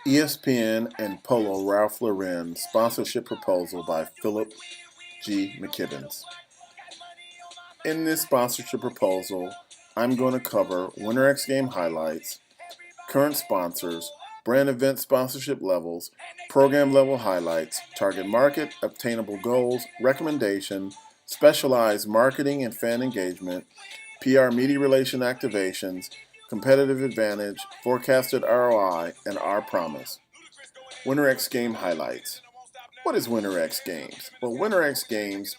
ESPN and Polo Ralph Lauren sponsorship proposal by Philip G. McKibbins. In this sponsorship proposal, I'm going to cover Winter X Game highlights, current sponsors, brand event sponsorship levels, program level highlights, target market, obtainable goals, recommendation, specialized marketing and fan engagement, PR media relation activations, competitive advantage, forecasted ROI, and our promise. Winter X Game highlights. What is Winter X Games? Well, Winter X Games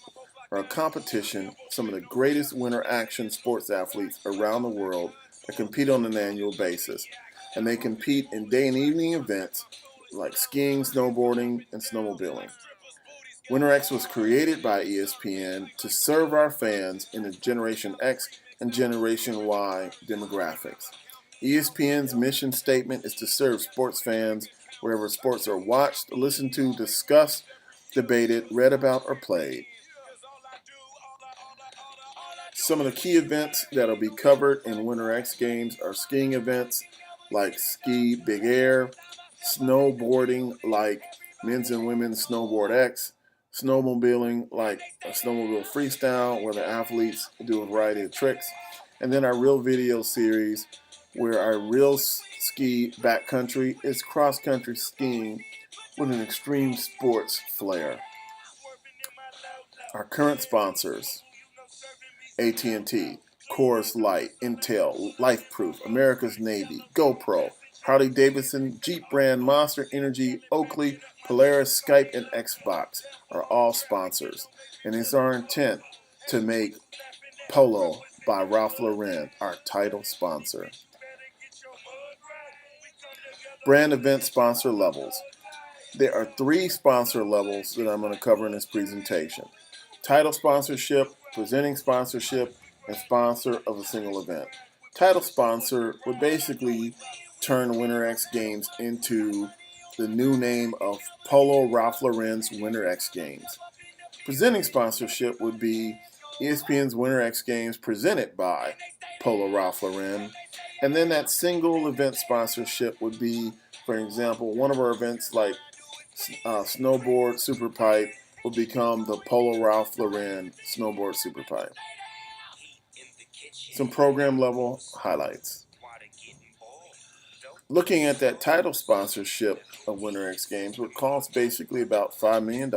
are a competition of some of the greatest winter action sports athletes around the world that compete on an annual basis. And they compete in day and evening events like skiing, snowboarding, and snowmobiling. Winter X was created by ESPN to serve our fans in the Generation X and Generation Y demographics. ESPN's mission statement is to serve sports fans wherever sports are watched, listened to, discussed, debated, read about, or played. Some of the key events that will be covered in Winter X Games are skiing events like Ski Big Air, snowboarding like Men's and Women's Snowboard X, snowmobiling like a snowmobile freestyle where the athletes do a variety of tricks, and then our real video series where our real ski backcountry is cross-country skiing with an extreme sports flair. Our current sponsors: AT&T, Coors Light, Intel, LifeProof, America's Navy, GoPro, Harley-Davidson, Jeep brand, Monster Energy, Oakley, Polaris, Skype, and Xbox are all sponsors. And it's our intent to make Polo by Ralph Lauren our title sponsor. Brand event sponsor levels. There are 3 sponsor levels that I'm going to cover in this presentation: title sponsorship, presenting sponsorship, and sponsor of a single event. Title sponsor would basically turn Winter X Games into the new name of Polo Ralph Lauren's Winter X Games. Presenting sponsorship would be ESPN's Winter X Games presented by Polo Ralph Lauren. And then that single event sponsorship would be, for example, one of our events like Snowboard Super Pipe will become the Polo Ralph Lauren Snowboard Super Pipe. Some program level highlights. Looking at that title sponsorship of Winter X Games would cost basically about $5 million.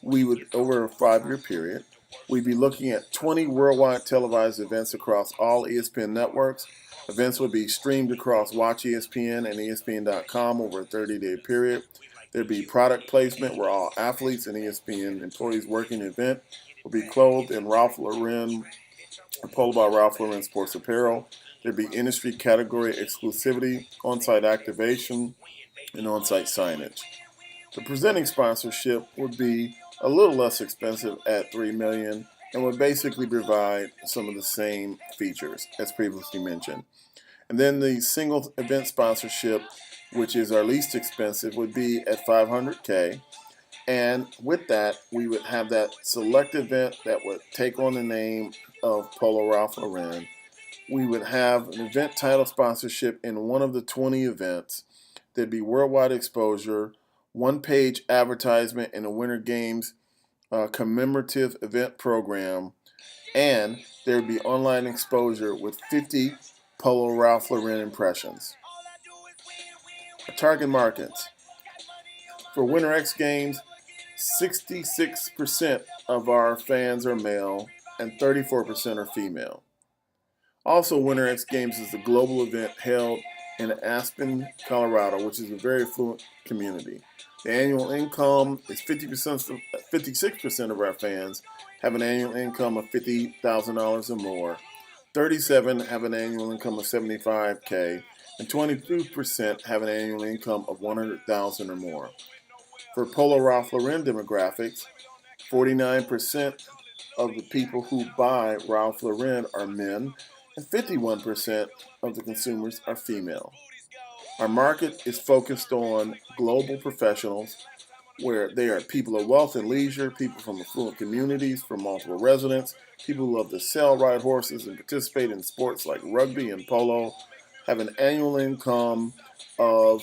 We would, over a 5-year period, we'd be looking at 20 worldwide televised events across all ESPN networks. Events would be streamed across Watch ESPN and ESPN.com over a 30-day period. There'd be product placement where all athletes and ESPN employees working the event will be clothed in Ralph Lauren or Polo by Ralph Lauren sports apparel. There'd be industry category exclusivity, on-site activation, and on-site signage. The presenting sponsorship would be a little less expensive at $3 million and would basically provide some of the same features as previously mentioned. And then the single event sponsorship, which is our least expensive, would be at $500K. And with that, we would have that select event that would take on the name of Polo Ralph Lauren. We would have an event title sponsorship in one of the 20 events. There'd be worldwide exposure, one-page advertisement in the Winter Games commemorative event program, and there would be online exposure with 50 Polo Ralph Lauren impressions. Target markets. For Winter X Games, 66% of our fans are male and 34% are female. Also, Winter X Games is a global event held in Aspen, Colorado, which is a very affluent community. The annual income is 56% of our fans have an annual income of $50,000 or more. 37 have an annual income of $75K, and 22% have an annual income of $100,000 or more. For Polo Ralph Lauren demographics, 49% of the people who buy Ralph Lauren are men, and 51% of the consumers are female. Our market is focused on global professionals, where they are people of wealth and leisure, people from affluent communities, from multiple residents, people who love to sell, ride horses, and participate in sports like rugby and polo, have an annual income of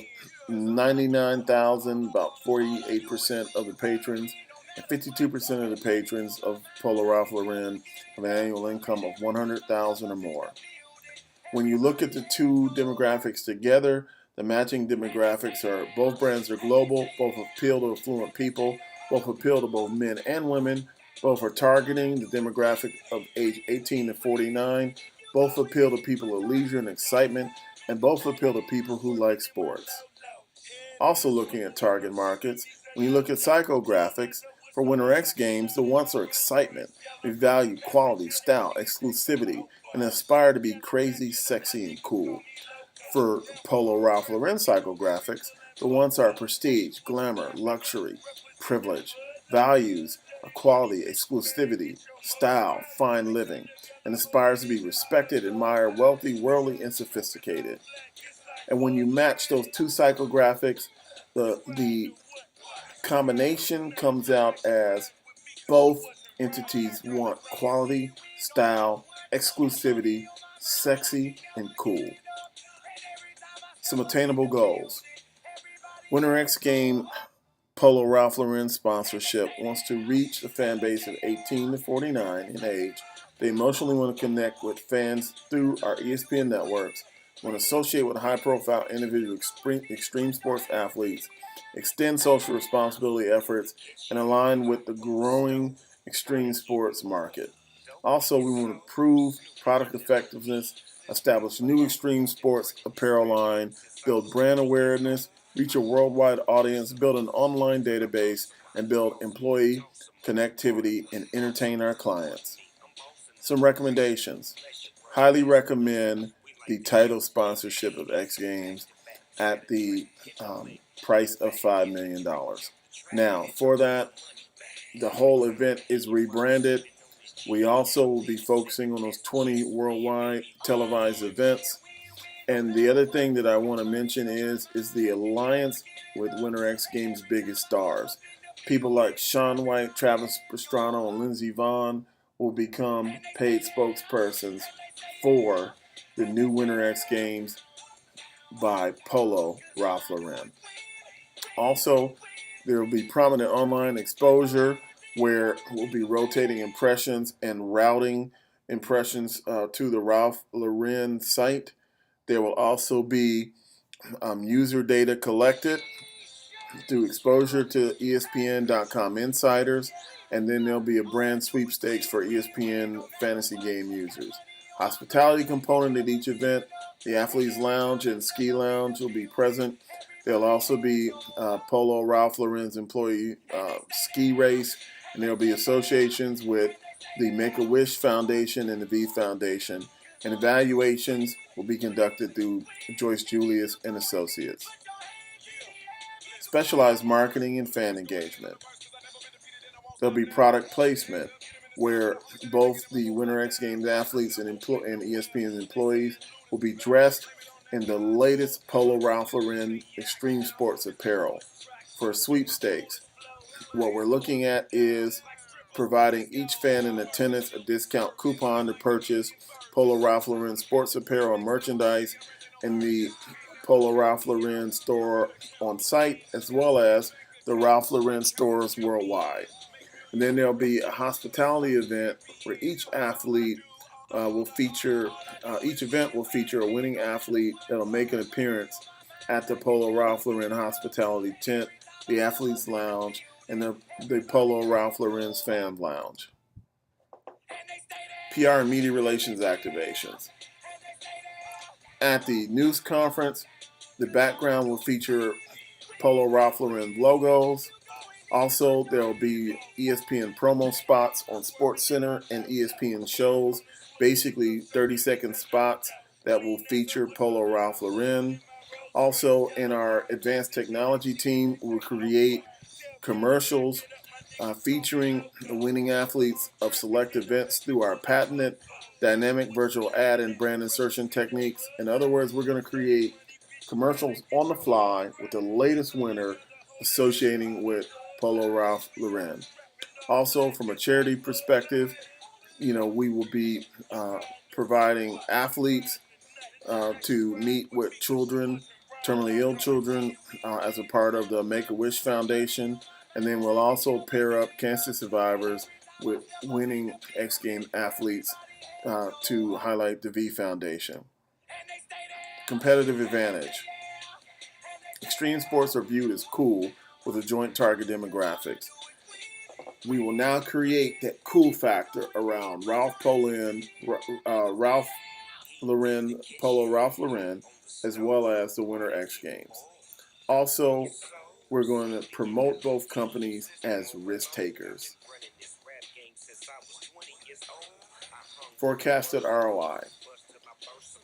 99,000, about 48% of the patrons, and 52% of the patrons of Polo Ralph Lauren have an annual income of 100,000 or more. When you look at the two demographics together, the matching demographics are both brands are global, both appeal to affluent people, both appeal to both men and women, both are targeting the demographic of age 18 to 49, both appeal to people of leisure and excitement, and both appeal to people who like sports. Also looking at target markets, when you look at psychographics, for Winter X Games, the wants are excitement. They value quality, style, exclusivity, and aspire to be crazy, sexy, and cool. For Polo Ralph Lauren psychographics, the wants are prestige, glamour, luxury, privilege, values, equality, exclusivity, style, fine living, and aspires to be respected, admired, wealthy, worldly, and sophisticated. And when you match those two psychographics, the combination comes out as both entities want quality, style, exclusivity, sexy, and cool. Some attainable goals. Winter X Game Polo Ralph Lauren sponsorship wants to reach a fan base of 18 to 49 in age. They emotionally want to connect with fans through our ESPN networks, want to associate with high-profile individual extreme sports athletes, extend social responsibility efforts, and align with the growing extreme sports market. Also, we want to improve product effectiveness, establish new extreme sports apparel line, build brand awareness, reach a worldwide audience, build an online database, and build employee connectivity and entertain our clients. Some recommendations. Highly recommend the title sponsorship of X Games at the price of $5 million. Now, for that, the whole event is rebranded. We also will be focusing on those 20 worldwide televised events. And the other thing that I want to mention is the alliance with Winter X Games' biggest stars. People like Shaun White, Travis Pastrana, and Lindsey Vonn will become paid spokespersons for the new Winter X Games by Polo Ralph Lauren. Also, there will be prominent online exposure where we'll be rotating impressions and routing impressions to the Ralph Lauren site. There will also be user data collected through exposure to ESPN.com insiders, and then there'll be a brand sweepstakes for ESPN fantasy game users. Hospitality component at each event, the Athletes Lounge and Ski Lounge will be present. There'll also be Polo Ralph Lauren's employee ski race, and there'll be associations with the Make-A-Wish Foundation and the V Foundation, and evaluations will be conducted through Joyce Julius and Associates. Specialized marketing and fan engagement. There'll be product placement where both the Winter X Games athletes and ESPN's employees will be dressed in the latest Polo Ralph Lauren extreme sports apparel. For sweepstakes, what we're looking at is providing each fan in attendance a discount coupon to purchase Polo Ralph Lauren sports apparel and merchandise in the Polo Ralph Lauren store on site, as well as the Ralph Lauren stores worldwide. And then there'll be a hospitality event where each event will feature a winning athlete that'll make an appearance at the Polo Ralph Lauren hospitality tent, the Athletes Lounge, and the Polo Ralph Lauren's fan lounge. PR and media relations activations. At the news conference, the background will feature Polo Ralph Lauren logos. Also, there will be ESPN promo spots on SportsCenter and ESPN shows, basically 30-second spots that will feature Polo Ralph Lauren. Also, in our advanced technology team, we'll create commercials featuring the winning athletes of select events through our patented dynamic virtual ad and brand insertion techniques. In other words, we're going to create commercials on the fly with the latest winner associating with Polo Ralph Lauren. Also, from a charity perspective, we will be providing athletes to meet with children terminally ill children as a part of the Make-A-Wish Foundation. And then we'll also pair up cancer survivors with winning X Game athletes to highlight the V Foundation. Competitive advantage. Extreme sports are viewed as cool with a joint target demographics. We will now create that cool factor around Ralph Lauren Lauren, as well as the Winter X Games. Also, we're going to promote both companies as risk takers. Forecasted ROI.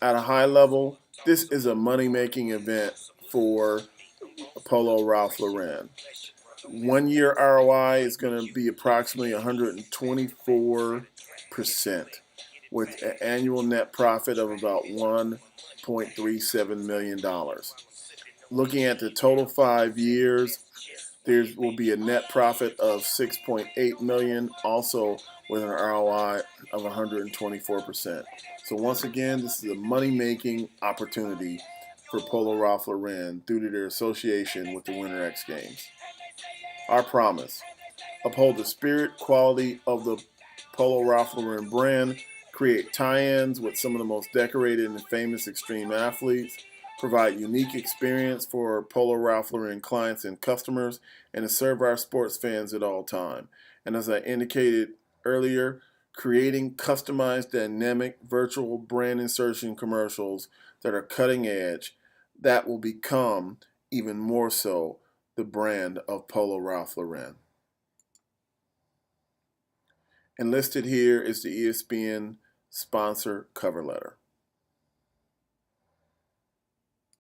At a high level, this is a money-making event for Polo Ralph Lauren. 1 year ROI is going to be approximately 124%, with an annual net profit of about $1.37 million. Looking at the total 5 years, there will be a net profit of $6.8 million, also with an ROI of 124%. So once again, this is a money-making opportunity for Polo Ralph Lauren due to their association with the Winter X Games. Our promise: uphold the spirit, quality of the Polo Ralph Lauren brand, create tie-ins with some of the most decorated and famous extreme athletes, provide unique experience for Polo Ralph Lauren clients and customers, and to serve our sports fans at all time. And as I indicated earlier, creating customized, dynamic, virtual brand insertion commercials that are cutting edge, that will become even more so the brand of Polo Ralph Lauren. And listed here is the ESPN sponsor cover letter.